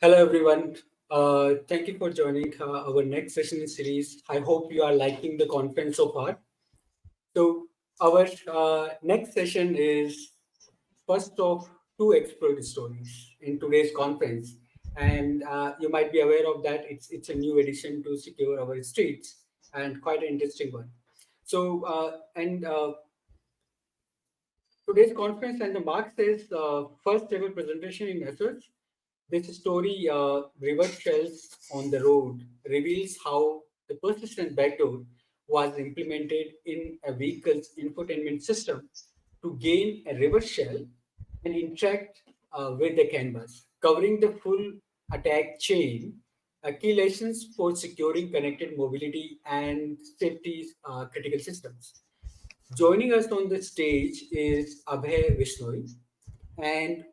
Hello, everyone. Thank you for joining our next session in series. I hope you are liking the conference so far. So, our next session is first of two explored stories in today's conference, and you might be aware of that. It's a new addition to secure our streets, and quite an interesting one. So, and today's conference and the mark says first ever presentation in efforts. This story, Reverse Shells on the Road, reveals how the persistent backdoor was implemented in a vehicle's infotainment system to gain a reverse shell and interact with the canvas, covering the full attack chain. Key lessons for securing connected mobility and safety critical systems. Joining us on the stage is Abhay Vishnoi, and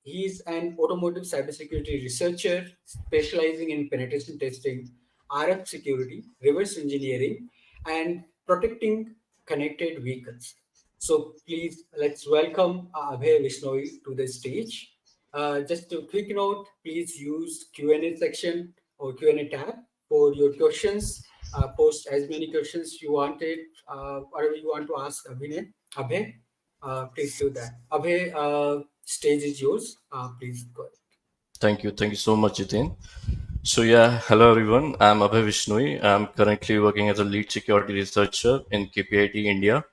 he's an automotive cybersecurity researcher specializing in penetration testing, RF security, reverse engineering, and protecting connected vehicles. So please let's welcome Abhay Vishnoi to the stage. Just a quick note, please use Q&A section or Q&A tab for your questions. Post as many questions you wanted, whatever you want to ask Abhay, please do that. Abhay, stage is yours. Please go ahead. Thank you so much, Jitin. Hello everyone. I'm Abhay Vishnoi. I'm currently working as a lead security researcher in KPIT India.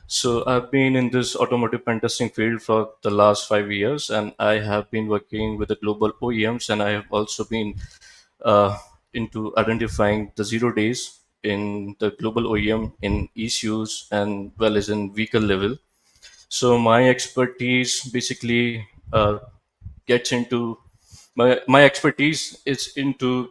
So, I've been in this automotive pen testing field for the last 5 years, and I have been working with the global OEMs, and I have also been uh, into identifying the zero days in the global OEM in issues and well as in vehicle level. So, my expertise basically gets into my expertise is into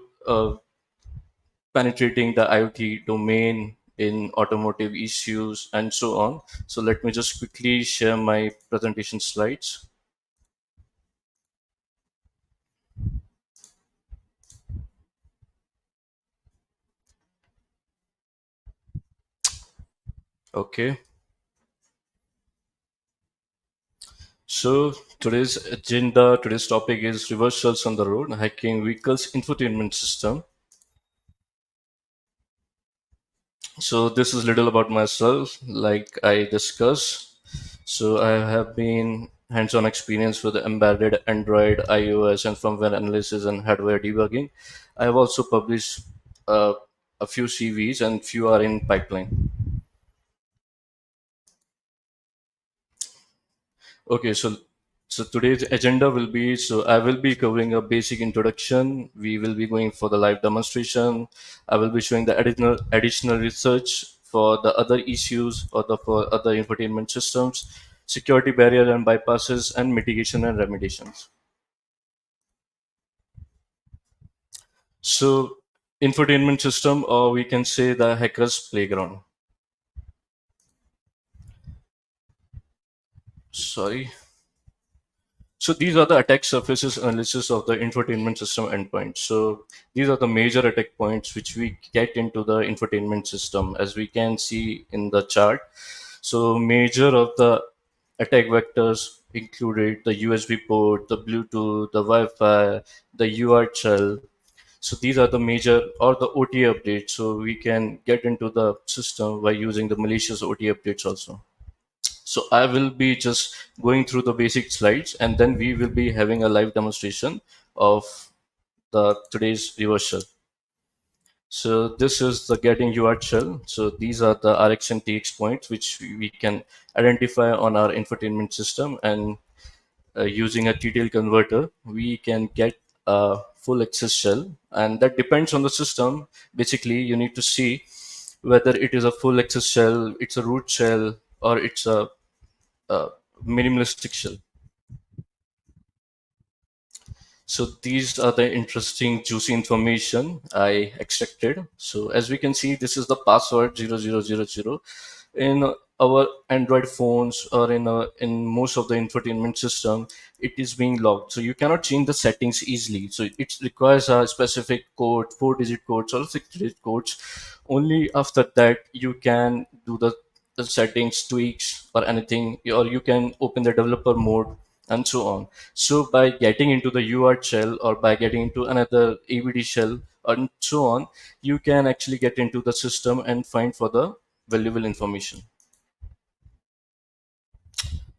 penetrating the IoT domain in automotive issues and so on. So let me just quickly share my presentation slides. Okay. So today's topic is reversals on the road, hacking vehicles infotainment system. So this is little about myself, like I discussed. So I have been hands-on experience with embedded Android, iOS, and firmware analysis and hardware debugging. I have also published uh, a few CVs and few are in pipeline. Okay, so today's agenda will be I will be covering a basic introduction. We will be going for the live demonstration. I will be showing the additional research for the other issues or the for other infotainment systems, security barrier and bypasses, and mitigation and remediations. So infotainment system, or we can say the hacker's playground. Sorry. So these are the attack surfaces analysis of the infotainment system endpoint. So these are the major attack points which we get into the infotainment system, as we can see in the chart. So major of the attack vectors included the USB port, the Bluetooth, the Wi-Fi, the UART shell. So these are the major or the OTA updates. So we can get into the system by using the malicious OTA updates also. So I will be just going through the basic slides and then we will be having a live demonstration of the today's reversal. So this is the getting UART shell. So these are the RX and TX points which we can identify on our infotainment system, and using a TTL converter, we can get a full access shell, and that depends on the system. Basically, you need to see whether it is a full access shell, it's a root shell, or it's a uh, minimalistic shell. So these are the interesting juicy information I extracted. So as we can see, this is the password 0000. In our Android phones or in most of the infotainment system, it is being logged. So you cannot change the settings easily. So it requires a specific code, 4-digit codes or 6-digit codes. Only after that you can do the settings tweaks or anything, or you can open the developer mode and so on. So by getting into the UART shell or by getting into another AVD shell and so on, you can actually get into the system and find for the valuable information.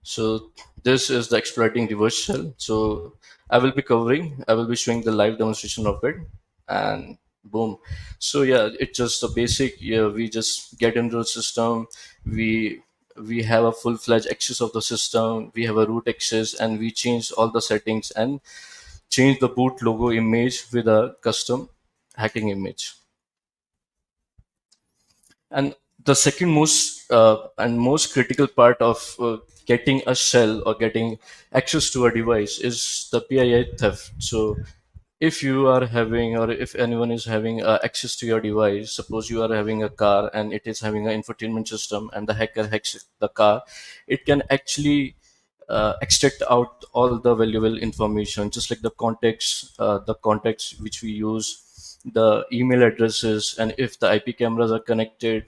So this is the exploiting reverse shell. So I will be showing the live demonstration of it, and boom. So yeah, it's just the basic. Yeah, we just get into the system. We we have a full-fledged access of the system. We have a root access, and we change all the settings and change the boot logo image with a custom hacking image. And the second most and most critical part of getting a shell or getting access to a device is the PII theft. So if you are having, or if anyone is having access to your device, suppose you are having a car and it is having an infotainment system and the hacker hacks the car, it can actually extract out all the valuable information, just like the contacts which we use, the email addresses, and if the IP cameras are connected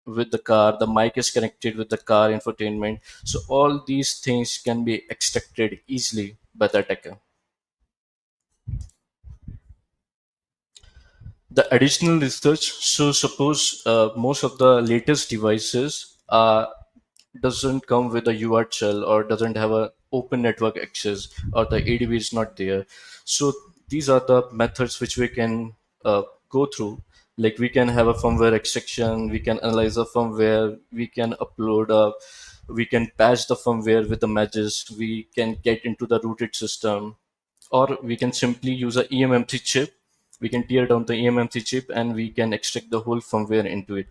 with the car, the mic is connected with the car infotainment. So all these things can be extracted easily by the attacker. The additional research, so suppose most of the latest devices doesn't come with a UART shell or doesn't have a open network access or the ADB is not there. So these are the methods which we can go through. Like we can have a firmware extraction, we can analyze the firmware, we can we can patch the firmware with the matches, we can get into the rooted system, or we can simply use a eMMC chip. We can tear down the eMMC chip and we can extract the whole firmware into it.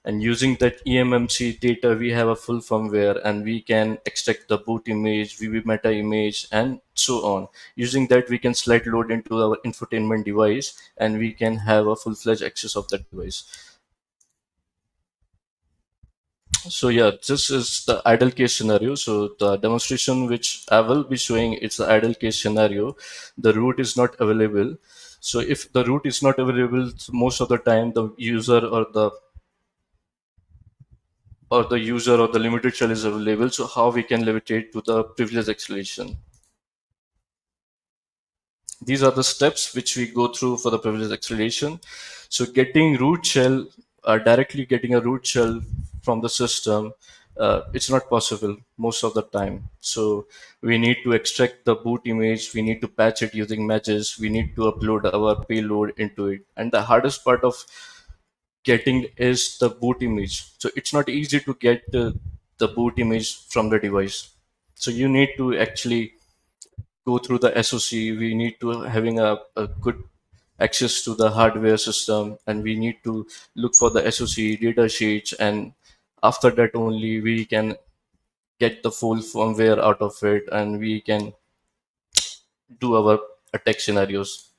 And using that eMMC data, we have a full firmware and we can extract the boot image, VB meta image, and so on. Using that, we can slide load into our infotainment device and we can have a full-fledged access of that device. So yeah, this is the ideal case scenario. So the demonstration which I will be showing, it's the ideal case scenario. The root is not available. So if the root is not available, most of the time the user or the limited shell is available. So how we can levitate to the privilege acceleration? These are the steps which we go through for the privilege acceleration. So getting root shell, directly getting a root shell from the system, it's not possible most of the time. So we need to extract the boot image, we need to patch it using matches, we need to upload our payload into it. And the hardest part of getting is the boot image. So it's not easy to get the boot image from the device. So you need to actually go through the SOC. We need to having a good access to the hardware system, and we need to look for the SOC data sheets, and after that only we can get the full firmware out of it, and we can do our attack scenarios.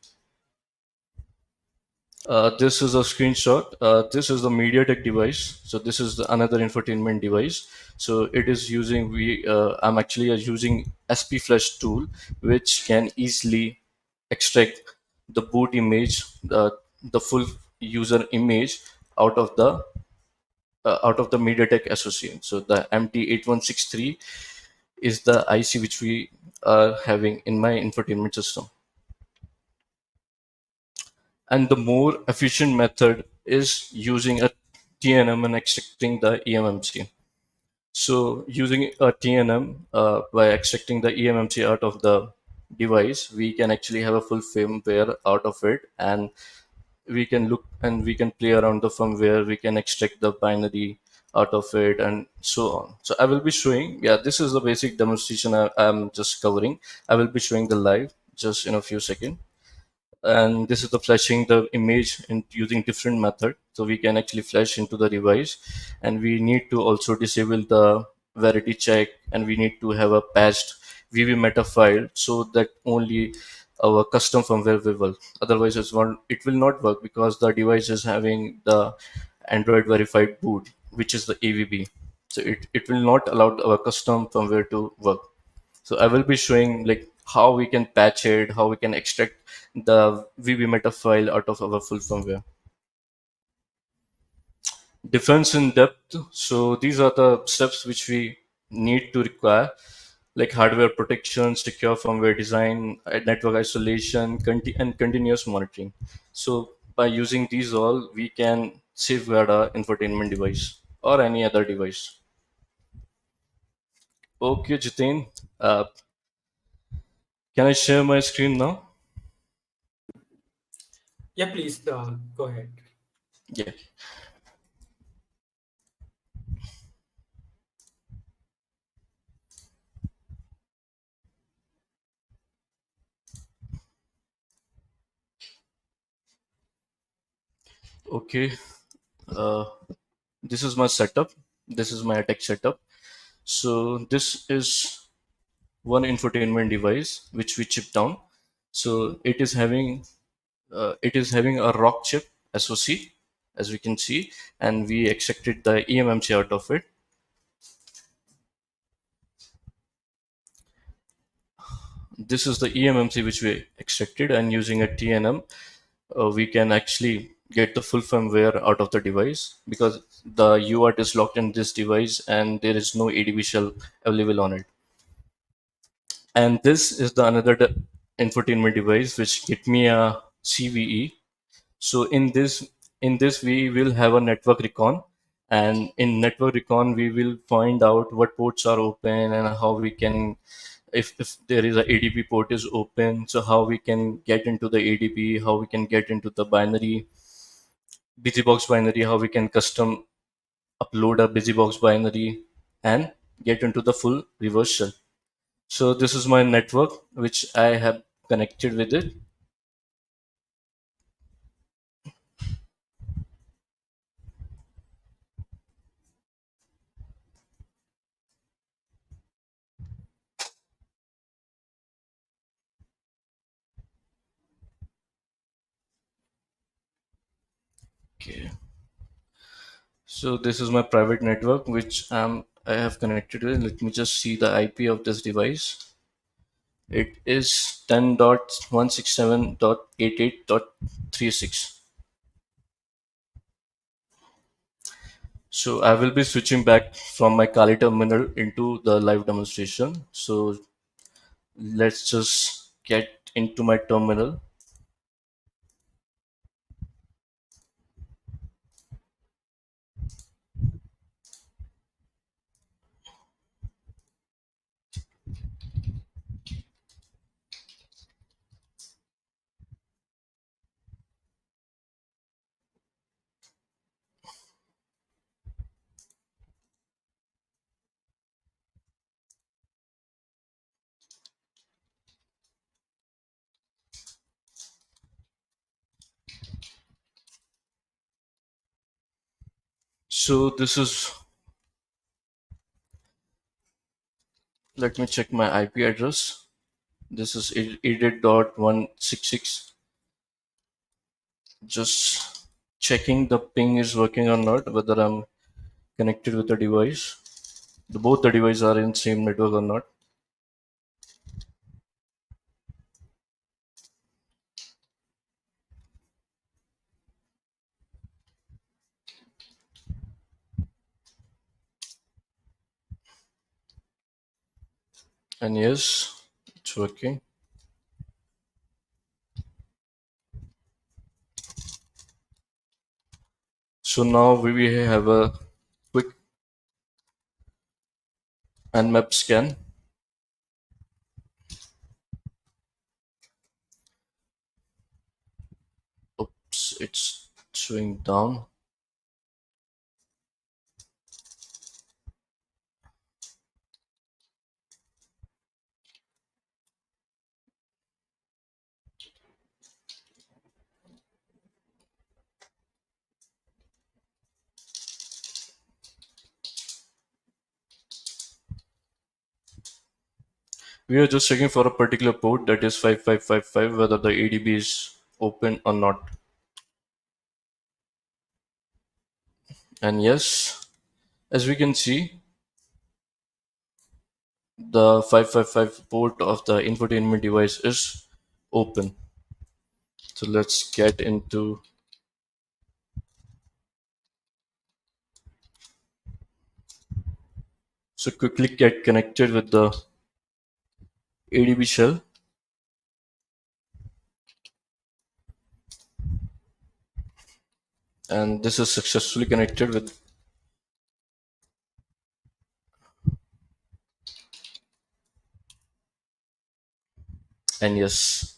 This is a screenshot. This is the MediaTek device. So this is another infotainment device. So it is using I'm actually using SP Flash tool, which can easily extract the boot image, the full user image out of the MediaTek associate. So the MT8163 is the IC which we are having in my infotainment system. And the more efficient method is using a TNM and extracting the eMMC. So using a TNM, by extracting the eMMC out of the device, we can actually have a full firmware out of it, and we can look and we can play around the firmware, we can extract the binary out of it, and so on. So I will be showing, yeah, this is the basic demonstration I'm just covering. I will be showing the live just in a few seconds. And this is the flashing the image in using different method, so we can actually flash into the device, and we need to also disable the verity check, and we need to have a patched VB meta file so that only our custom firmware will work. Otherwise it will not work, because the device is having the Android verified boot, which is the AVB. So it will not allow our custom firmware to work. So I will be showing like how we can patch it, how we can extract the VB meta file out of our full firmware. Defense in depth. So these are the steps which we need to require. like hardware protection, secure firmware design, network isolation, and continuous monitoring. So by using these all, we can safeguard our infotainment device or any other device. Okay, Jitin, can I share my screen now? Yeah, please go ahead. Yeah. Okay. Uh, this is my setup. This is my tech setup. So this is one infotainment device which we chip down. So it is having a rock chip SoC, as we can see, and we extracted the eMMC out of it. This is the eMMC which we extracted, and using a TNM, we can actually get the full firmware out of the device because the UART is locked in this device and there is no ADB shell available on it. And this is the another infotainment device which get me a CVE. So in this we will have a network recon, and in network recon we will find out what ports are open and how we can, if there is a ADP port is open, so how we can get into the ADP, how we can get into the binary, busybox binary, how we can custom upload a busybox binary and get into the full reverse shell. So this is my network which I have connected with it. Okay. So this is my private network which I have connected with. Let me just see the IP of this device. It is 10.167.88.36. So I will be switching back from my Kali terminal into the live demonstration. So let's just get into my terminal. So this is, let me check my IP address. This is 88.166. Just checking the ping is working or not, whether I'm connected with the device. Both the devices are in same network or not. And yes, it's working. So now we will have a quick nmap scan. Oops, it's showing down. We are just checking for a particular port, that is 5555, whether the ADB is open or not. And yes, as we can see, the 555 port of the infotainment device is open. So let's get into, so quickly get connected with the ADB shell, and this is successfully connected with. And yes,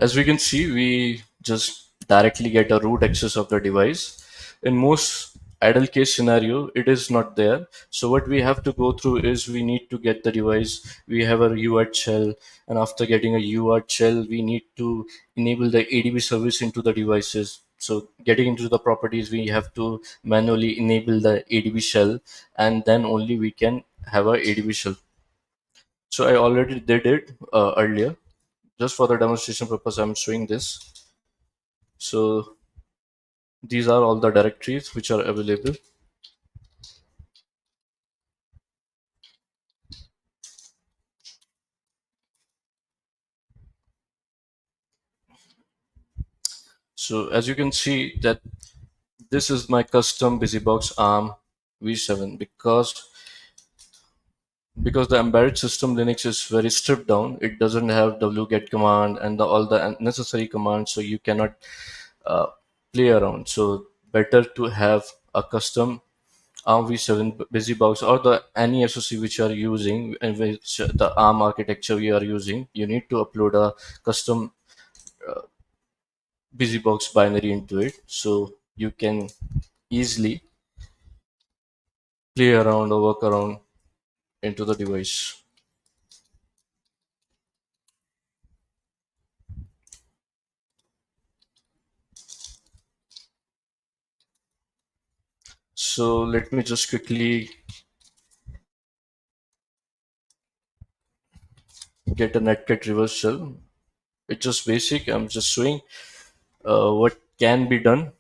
as we can see, we just directly get a root access of the device. In most idle case scenario, it is not there. So what we have to go through is we need to get the device. We have a UART shell, and after getting a UART shell, we need to enable the ADB service into the devices. So getting into the properties, we have to manually enable the ADB shell, and then only we can have a ADB shell. So I already did it earlier. Just for the demonstration purpose, I'm showing this. So these are all the directories which are available. So as you can see that this is my custom BusyBox ARM v7, because the embedded system Linux is very stripped down. It doesn't have wget command and all the necessary commands, so you cannot uh, play around. So better to have a custom ARM v7 BusyBox or the any SoC which you are using, and which the ARM architecture you are using. You need to upload a custom BusyBox binary into it, so you can easily play around or work around into the device. So let me just quickly get a netcat reverse shell. It's just basic. I'm just showing what can be done.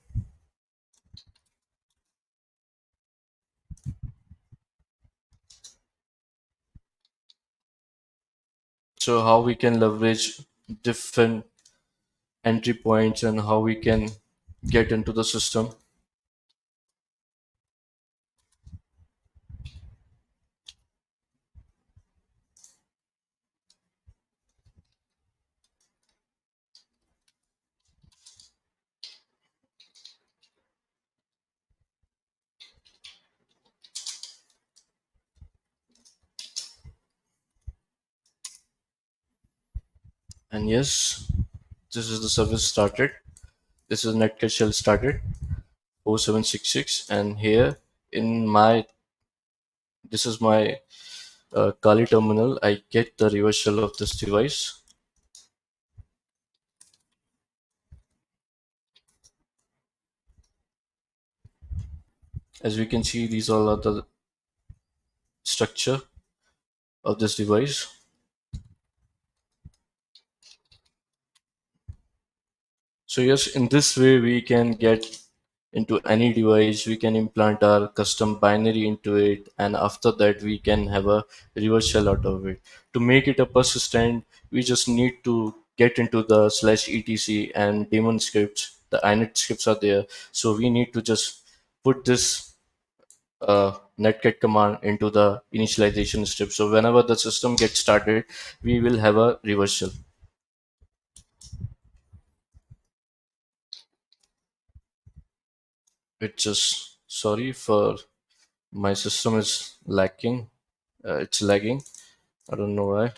So how we can leverage different entry points and how we can get into the system. And yes, this is the service started. This is netcat shell started 0766, and here in my this is my Kali terminal. I get the reverse shell of this device. As we can see, these all are the structure of this device. So yes, in this way we can get into any device. We can implant our custom binary into it, and after that we can have a reverse shell out of it. To make it a persistent, we just need to get into the /etc and daemon scripts. The init scripts are there, so we need to just put this netcat command into the initialization script. So whenever the system gets started, we will have a reverse shell. It's just sorry for my system is lacking. It's lagging. I don't know why.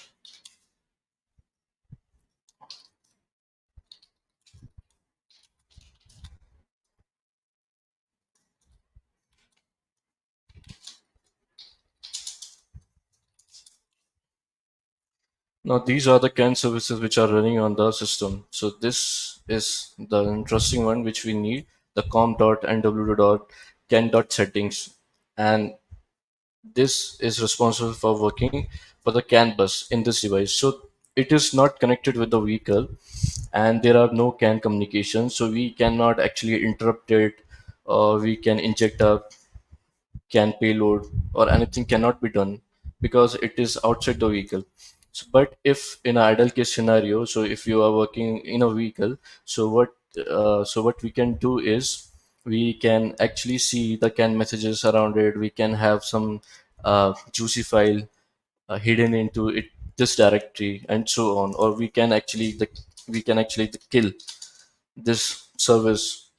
Now these are the CAN services which are running on the system. So this is the interesting one which we need, the com.nw.can settings, and this is responsible for working for the CAN bus in this device. So it is not connected with the vehicle, and there are no CAN communications, so we cannot actually interrupt it, or we can inject a CAN payload or anything cannot be done because it is outside the vehicle. So, but if in an idle case scenario, so if you are working in a vehicle, so what we can do is we can actually see the CAN messages around it. We can have some juicy file hidden into it, this directory and so on, or we can actually kill this service.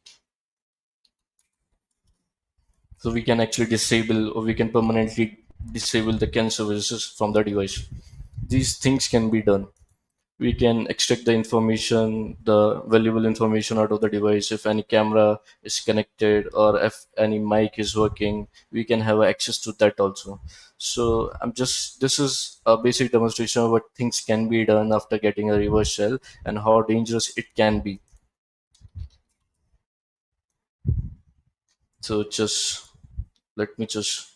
So we can actually disable, or we can permanently disable the CAN services from the device. These things can be done. We can extract the information, the valuable information out of the device. If any camera is connected or if any mic is working, we can have access to that also. So this is a basic demonstration of what things can be done after getting a reverse shell and how dangerous it can be. So just let me just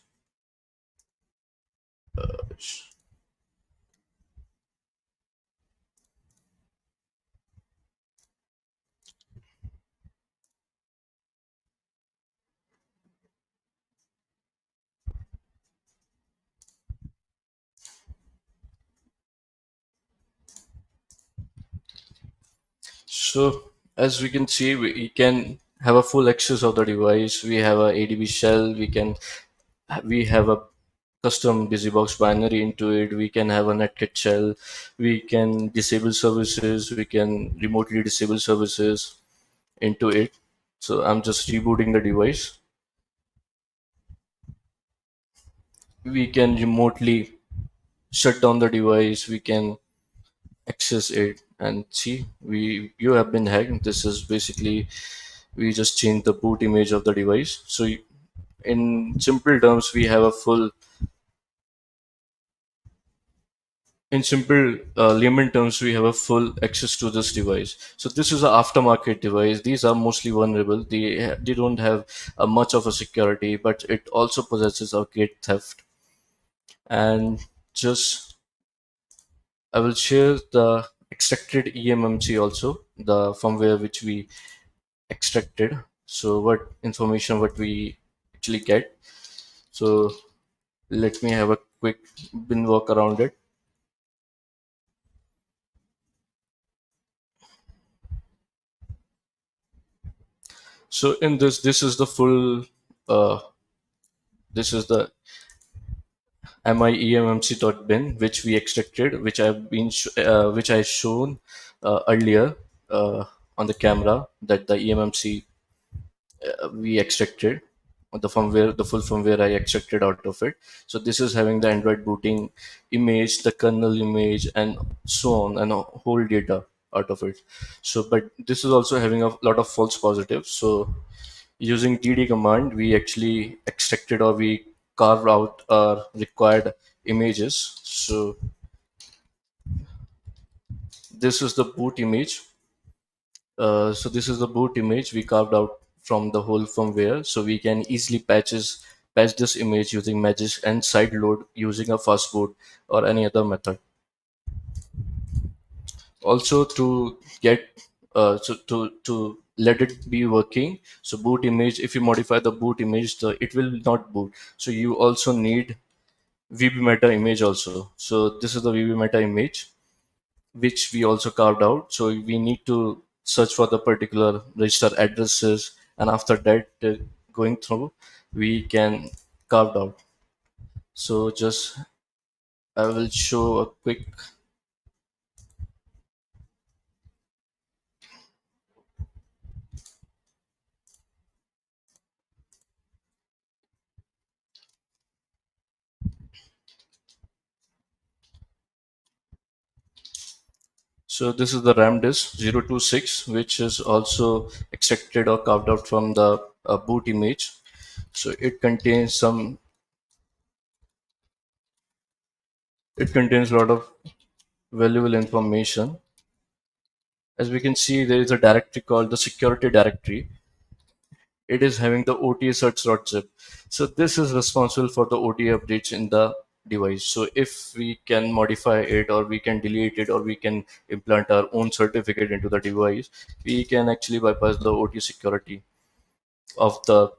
so as we can see, we can have a full access of the device. We have a ADB shell. We have a custom busybox binary into it. We can have a netkit shell. We can disable services. We can remotely disable services into it. So I'm just rebooting the device. We can remotely shut down the device. We can access it and see we you have been hacked. This is basically, we just change the boot image of the device. So in simple terms, we have a full in simple layman terms, we have a full access to this device. So this is an aftermarket device. These are mostly vulnerable. They don't have much of a security, but it also possesses a gate theft. And just I will share the extracted EMMC also, the firmware which we extracted. So what information what we actually get. So let me have a quick bin walk around it. So in this is the full uh, this is the miemmc.bin which we extracted, which I shown earlier on the camera, that the EMMC we extracted the full firmware I extracted out of it. So this is having the Android booting image, the kernel image, and so on, and a whole data out of it. So, but this is also having a lot of false positives. So using DD command, we actually extracted, or we carved out our required images. So this is the boot image. So this is the boot image we carved out from the whole firmware. So we can easily patch this image using Magisk and side load using a fastboot or any other method. Also to get to let it be working. So boot image, if you modify the boot image, it will not boot. So you also need VB meta image also. So this is the VB meta image which we also carved out. So we need to search for the particular register addresses, and after that, going through, we can carve out. So just I will show a quick. So this is the RAM disk 026, which is also extracted or carved out from the boot image. So it contains a lot of valuable information. As we can see, there is a directory called the security directory. It is having the OTA search.zip. So this is responsible for the OTA updates in the device. So if we can modify it, or we can delete it, or we can implant our own certificate into the device, we can actually bypass the OTA security of the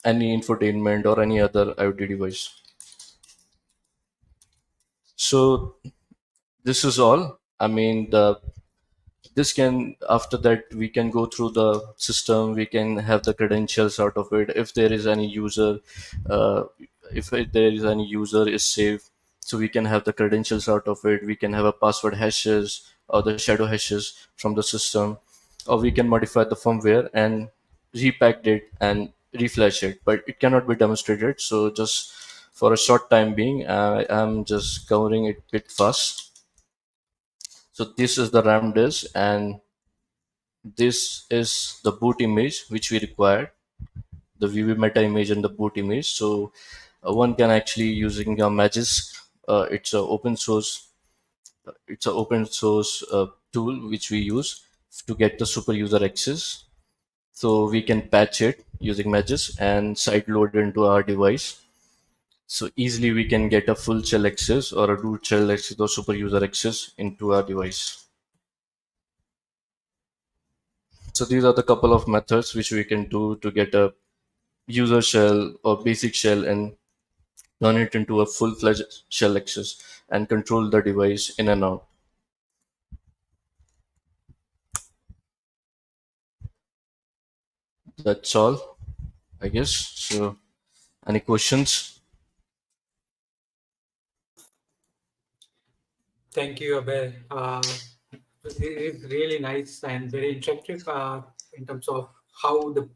any infotainment or any other IoT device. So this is all. I mean, the this can after that we can go through the system. We can have the credentials out of it. If there is any user, uh, if there is any user is saved, So we can have the credentials out of it, we can have a password hashes or the shadow hashes from the system, or we can modify the firmware and repack it and reflash it, but it cannot be demonstrated. So just for a short time being, I'm just covering it bit fast. So this is the RAM disk, and this is the boot image which we required, the VV meta image and the boot image. So one can actually using a Magisk. It's a open source. It's a open source tool which we use to get the super user access. So we can patch it using Magisk and side load into our device. So easily we can get a full shell access or a root shell access or super user access into our device. So these are the couple of methods which we can do to get a user shell or basic shell and turn it into a full-fledged shell access and control the device in and out. That's all, I guess. So, any questions? Thank you, Abhay. It is really nice and very interactive in terms of how the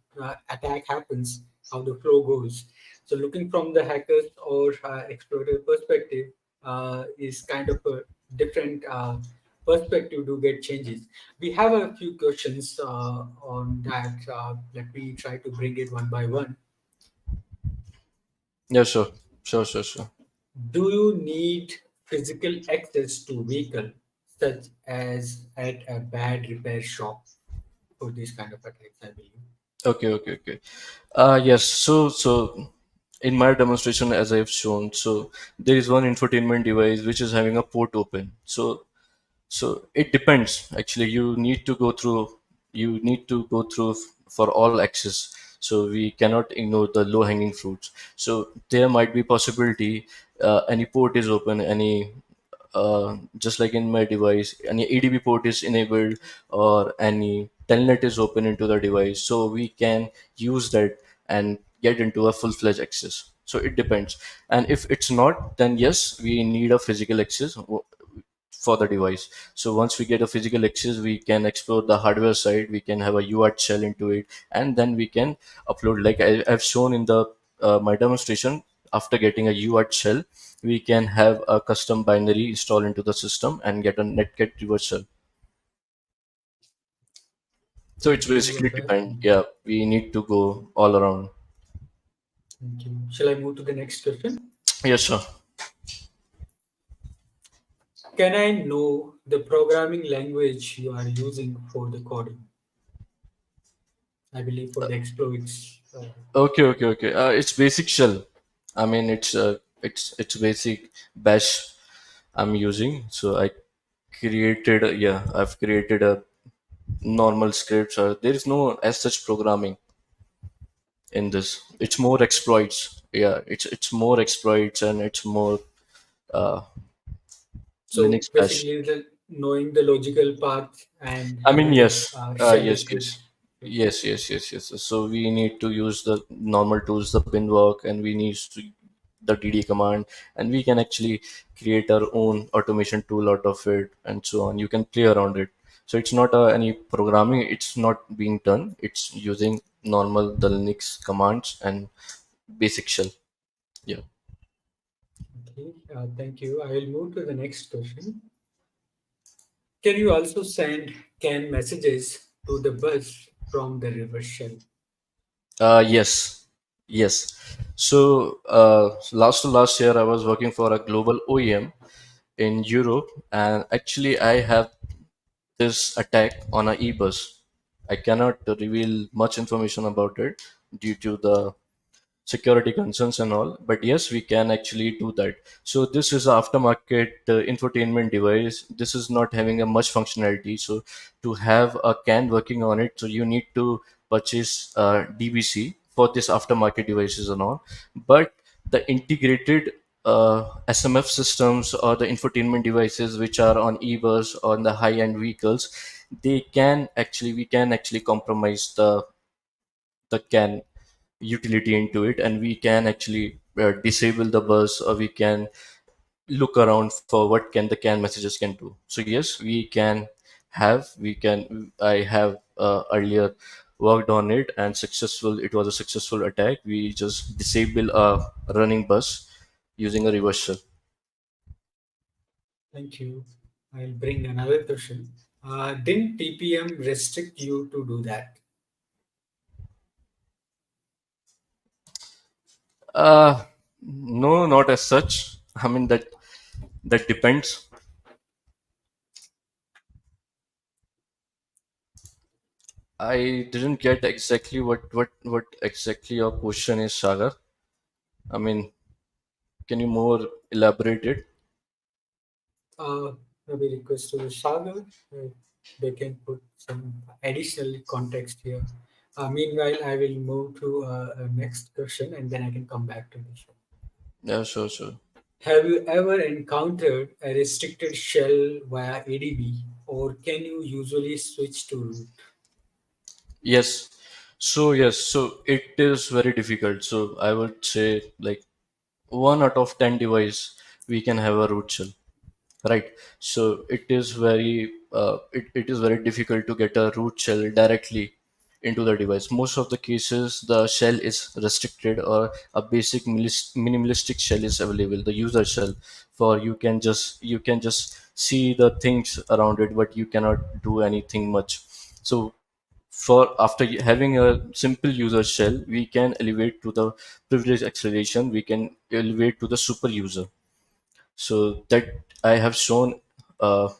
attack happens, how the flow goes. So, looking from the hackers or explorer perspective is kind of a different perspective to get changes. We have a few questions on that. Let me try to bring it one by one. Yeah, sure, sure, sure, sure. Do you need physical access to vehicle, such as at a bad repair shop, for these kind of attacks? I believe. Okay, okay, okay. Yes. So in my demonstration, as I've shown, so there is one infotainment device which is having a port open. So it depends. Actually, you need to go through for all access. So we cannot ignore the low hanging fruits. So there might be possibility any port is open, any just like in my device, any ADB port is enabled or any telnet is open into the device. So we can use that and get into a full-fledged access. So it depends. And if it's not, then yes, we need a physical access for the device. So once we get a physical access, we can explore the hardware side. We can have a UART shell into it, and then we can upload. Like I've shown in the my demonstration. After getting a UART shell, we can have a custom binary installed into the system and get a netcat reversal. So it's Thank you, basically Abhay. depend. Yeah, we need to go all around. Thank you. Shall I move to the next question? Yes, sir. Can I know the programming language you are using for the coding? I believe for the exploits. Okay, okay, okay. It's basic shell. I mean, it's basic bash I'm using. So I created yeah, I've created a normal scripts. There is no as such programming in this. It's more exploits. Yeah, it's more exploits and it's more uh, So Linux bash. basically, knowing the logical path and I mean, having yes, shell yes, scripts. yes, yes, yes, yes, yes. So we need to use the normal tools, the bin work, and we need to the DD command, and we can actually create our own automation tool out of it, and so on. You can play around it. So it's not any programming. It's not being done. It's using normal the Linux commands and basic shell. Yeah. Okay, thank you. I will move to the next question. Can you also send CAN messages to the bus from the reverse shell? Yes, yes. So last year, I was working for a global OEM in Europe, and actually, I have this attack on a e-bus. I cannot reveal much information about it due to the security concerns and all, but yes, we can actually do that. So this is a aftermarket infotainment device. This is not having a much functionality. So to have a CAN working on it, so you need to purchase DBC for this aftermarket devices and all. But the integrated SMF systems or the infotainment devices which are on e-bus or on the high-end vehicles, we can actually compromise the CAN utility into it, and we can actually disable the bus, or we can look around for what can the CAN messages can do. So yes, I have earlier worked on it, and it was a successful attack. We just disable a running bus using a reverse shell. Thank you. I'll bring another question. Didn't TPM restrict you to do that? uh no, not as such. I mean, that depends. I didn't get exactly what exactly your question is, Sagar. I mean, can you more elaborate it? Maybe request to Sagar. They can put some additional context here. Meanwhile, I will move to a next question and then I can come back to this one. Yeah, sure, sure. Have you ever encountered a restricted shell via ADB, or can you usually switch to root? Yes. So it is very difficult. So I would say like 1 out of 10 device we can have a root shell, right? So it is very difficult to get a root shell directly into the device. Most of the cases the shell is restricted, or a basic minimalistic shell is available, the user shell, for you can just see the things around it, but you cannot do anything much. So for after having a simple user shell, we can elevate to the privilege acceleration, we can elevate to the super user. So I have shown uh,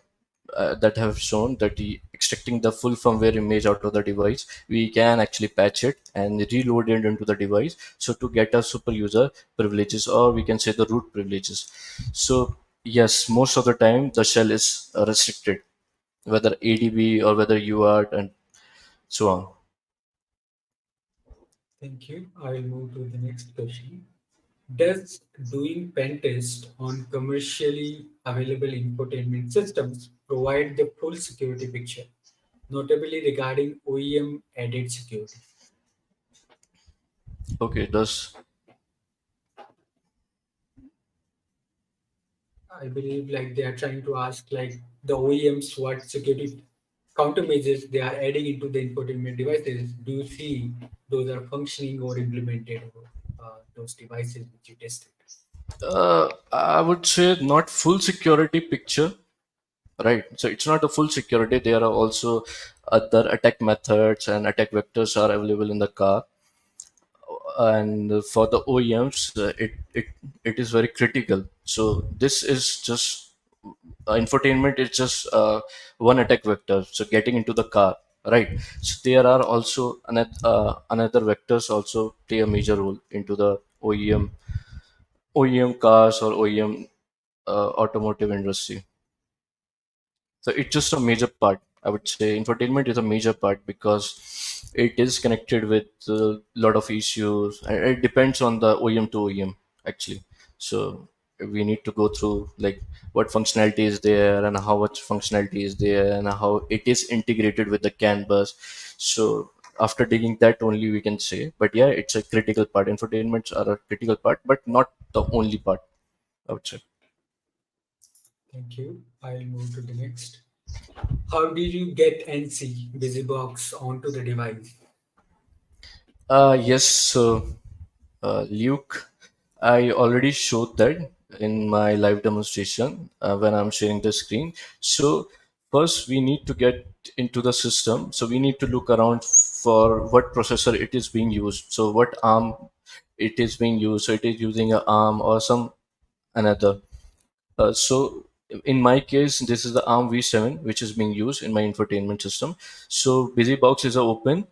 that have shown that extracting the full firmware image out of the device, we can actually patch it and reload it into the device, so to get a super user privileges, or we can say the root privileges. So yes, most of the time the shell is restricted, whether ADB or whether UART and so on. Thank you. I will move to the next question. Does doing pen test on commercially available infotainment systems provide the full security picture, notably regarding OEM added security? Okay, does I believe like they are trying to ask like the OEMs what security countermeasures they are adding into the infotainment devices. Do you see those are functioning or implemented over those devices which you tested? I would say not full security picture, right? So it's not a full security. There are also other attack methods and attack vectors are available in the car. And for the OEMs, it is very critical. So this is just infotainment is just one attack vector. So getting into the car, right? So there are also another vectors also play a major role into the OEM cars or OEM automotive industry. So it's just a major part. I would say infotainment is a major part because it is connected with a lot of issues. And it depends on the OEM to OEM actually. So we need to go through like what functionality is there and how much functionality is there and how it is integrated with the CAN bus. So after digging that only we can say. But yeah, it's a critical part. Infotainments are a critical part, but not the only part, I would say. Thank you. I'll move to the next. How did you get NC BusyBox onto the device? Yes, so Luke, I already showed that in my live demonstration when I'm sharing the screen. So first we need to get into the system. So we need to look around for what processor it is being used. So what ARM it is being used. So it is using a ARM or some another. So in my case, this is the ARM V7 which is being used in my infotainment system. So BusyBox is open,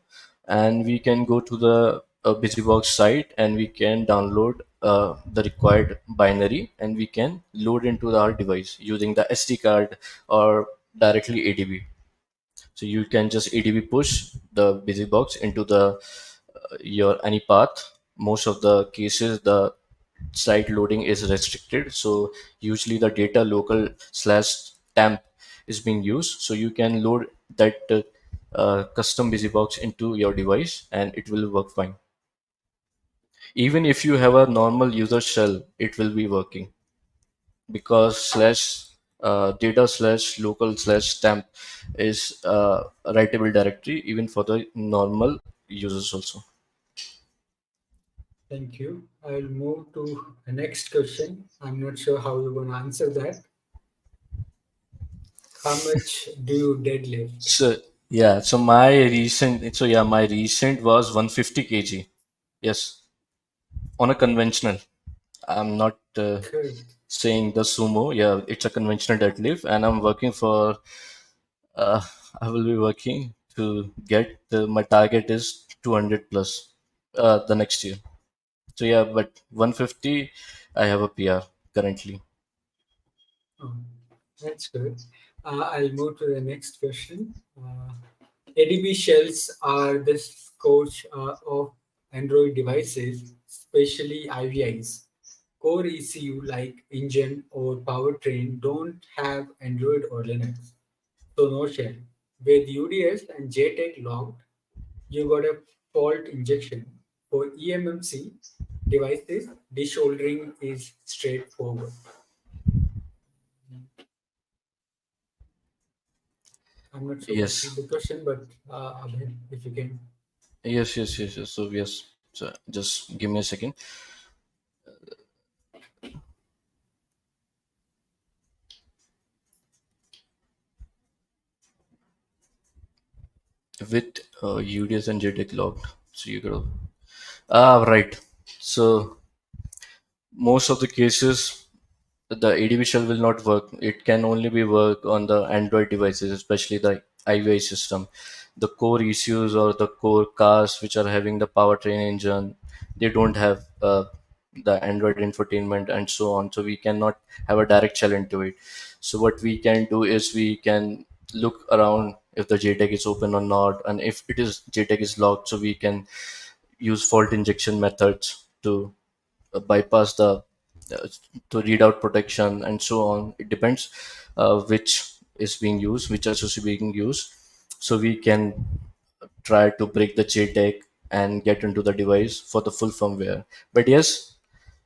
and we can go to the BusyBox site and we can download the required binary, and we can load into our device using the SD card or directly ADB. So you can just ADB push the BusyBox into the your any path. Most of the cases, the site loading is restricted, so usually the data local slash temp is being used, so you can load that custom busybox into your device and it will work fine. Even if you have a normal user shell, it will be working. because slash data slash local slash stamp is a writable directory even for the normal users also. Thank you. I'll move to the next question. I'm not sure how you're going to answer that. How much do you deadlift? So yeah, my recent was 150 kg. Yes, on a conventional. I'm not Good. saying the sumo. Yeah, it's a conventional deadlift, and I'm working for. Uh, I will be working to get my target is 200 plus the next year. So yeah, but 150, I have a PR currently. Oh, that's good. I'll move to the next question. ADB shells are the coach of Android devices, especially IVIs. Core ECU like engine or powertrain don't have Android or Linux, so no shell. With UDS and JTAG logged, you got a fault injection. For eMMC devices, desoldering is straightforward. I'm not sure what is Yes, the question, but Abhay, if you can. yes. So yes, so just give me a second. With UDS and JTAG logged, so you gotta right. So most of the cases the ADB shell will not work. It can only be work on the Android devices, especially the IVI system. The core issues or the core cars which are having the powertrain engine, they don't have the Android infotainment and so on. So we cannot have a direct shell into it. So what we can do is we can look around if the JTAG is open or not, and if it is JTAG is locked, so we can use fault injection methods to bypass the uh, to read out protection and so on. It depends which is being used, which SoC being used. So we can try to break the JTAG and get into the device for the full firmware. But yes,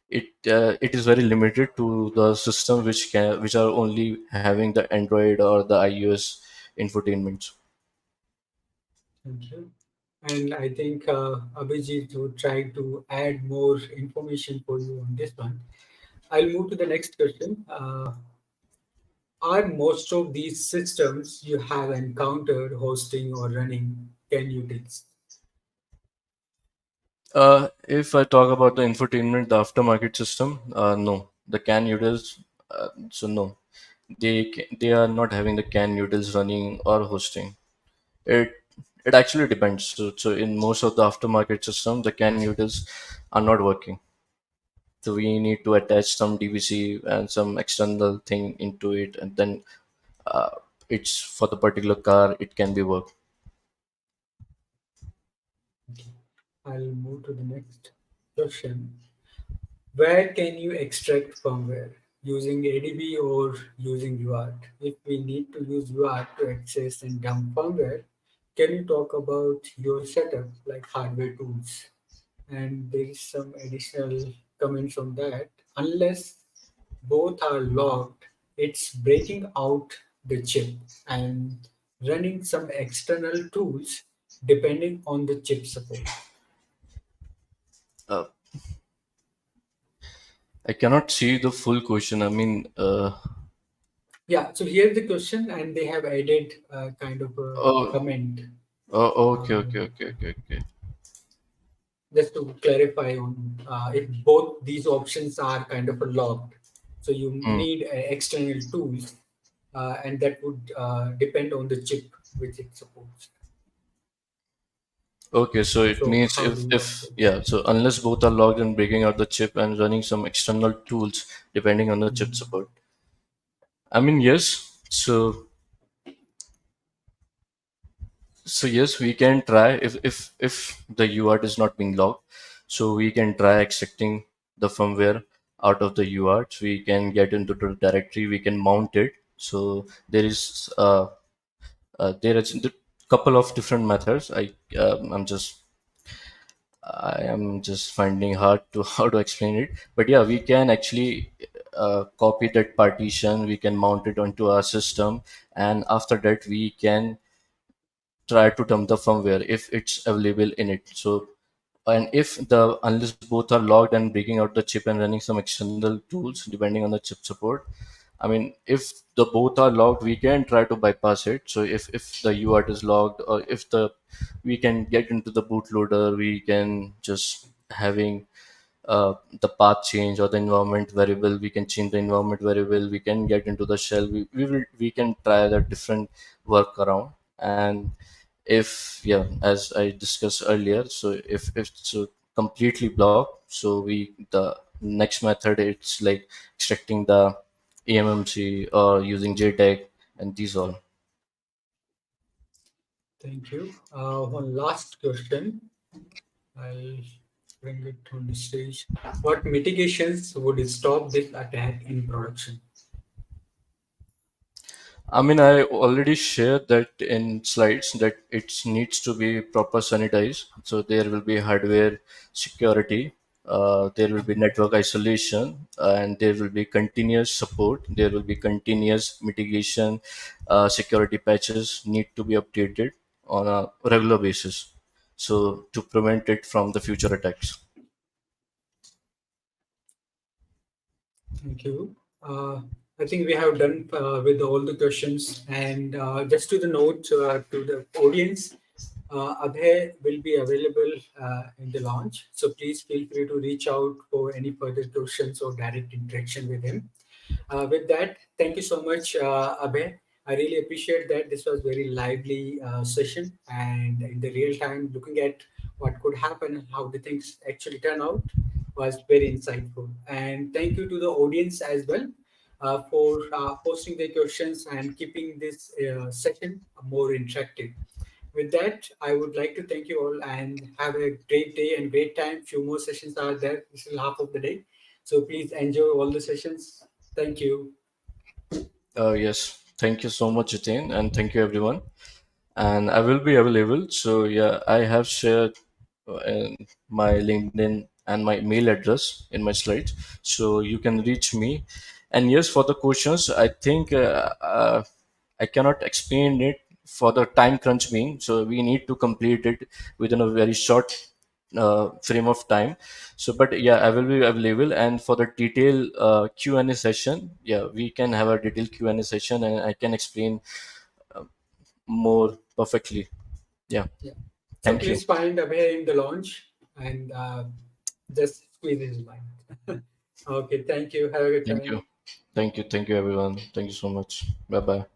it is very limited to the system which are only having the Android or the iOS infotainment. Thank you. And I think Abhijit would try to add more information for you on this one. I'll move to the next question. Are most of these systems you have encountered hosting or running can utils? If I talk about the infotainment, the aftermarket system, no, the CAN utils, so no, they are not having the CAN utils running or hosting. It it actually depends. So in most of the aftermarket system, the CAN utils are not working. So we need to attach some DVC and some external thing into it, and then uh, it's for the particular car. It can be work. Okay. I'll move to the next question. Where can you extract firmware? Using ADB or using UART? If we need to use UART to access and dump firmware, can you talk about your setup like hardware tools? And there is some additional comments on that. Unless both are locked, it's breaking out the chip and running some external tools depending on the chip support. Uh, I cannot see the full question. I mean, Yeah, so here's the question, and they have added kind of a oh, comment okay, uh, okay, okay, okay, okay. just to clarify on if both these options are kind of locked. So you Hmm. need external tools, and that would depend on the chip which it supports. Okay, so it So means how if do you if answer this? yeah, so unless both are logged and breaking out the chip and running some external tools depending on the chip Mhm. support. I mean, yes. So yes, we can try if the UART is not being logged, so we can try extracting the firmware out of the UART. We can get into the directory. We can mount it. So there is a couple of different methods. I am just finding hard to how to explain it. But yeah, we can actually. copy that partition, we can mount it onto our system, and after that we can try to dump the firmware if it's available in it. So, and if the unless both are logged and breaking out the chip and running some external tools depending on the chip support, I mean, if the both are logged, we can try to bypass it. So if the UART is logged, or if the we can get into the bootloader, we can just having the path change or the environment variable. We can change the environment variable. We can get into the shell. We can try the different workaround. And if yeah, as I discussed earlier, so if it's completely blocked, so we the next method, it's like extracting the AMMC or using JTAG and these all. Thank you. One last question. I'll bring it on the stage. What mitigations would stop this attack in production? I mean, I already shared that in slides that it needs to be proper sanitized. So there will be hardware security, there will be network isolation, and there will be continuous support. There will be continuous mitigation. Security patches need to be updated on a regular basis. So to prevent it from the future attacks. Thank you. I think we have done with all the questions. And just to the note to the audience, Abhay will be available in the launch. So please feel free to reach out for any further questions or direct interaction with him. With that, thank you so much, Abhay. I really appreciate that. This was very lively session, and in the real time, looking at what could happen and how the things actually turn out was very insightful. And thank you to the audience as well for posting their questions and keeping this session more interactive. With that, I would like to thank you all and have a great day and great time. Few more sessions are there. This is half of the day. So please enjoy all the sessions. Thank you. Yes, thank you so much, Jitin, and thank you everyone. And I will be available. So yeah, I have shared my LinkedIn and my mail address in my slides, so you can reach me. And yes, for the questions, I think I cannot explain it for the time crunch being. So we need to complete it within a very short frame of time. So, but yeah, I will be available. And for the detailed Q&A session, yeah, we can have a detailed Q&A session, and I can explain more perfectly. Yeah. Yeah. So Thank you. please find Abhay in the launch and just squeeze his line. Okay. Thank you. Have a good Thank you. time. Thank you. Thank you, everyone. Thank you so much. Bye bye.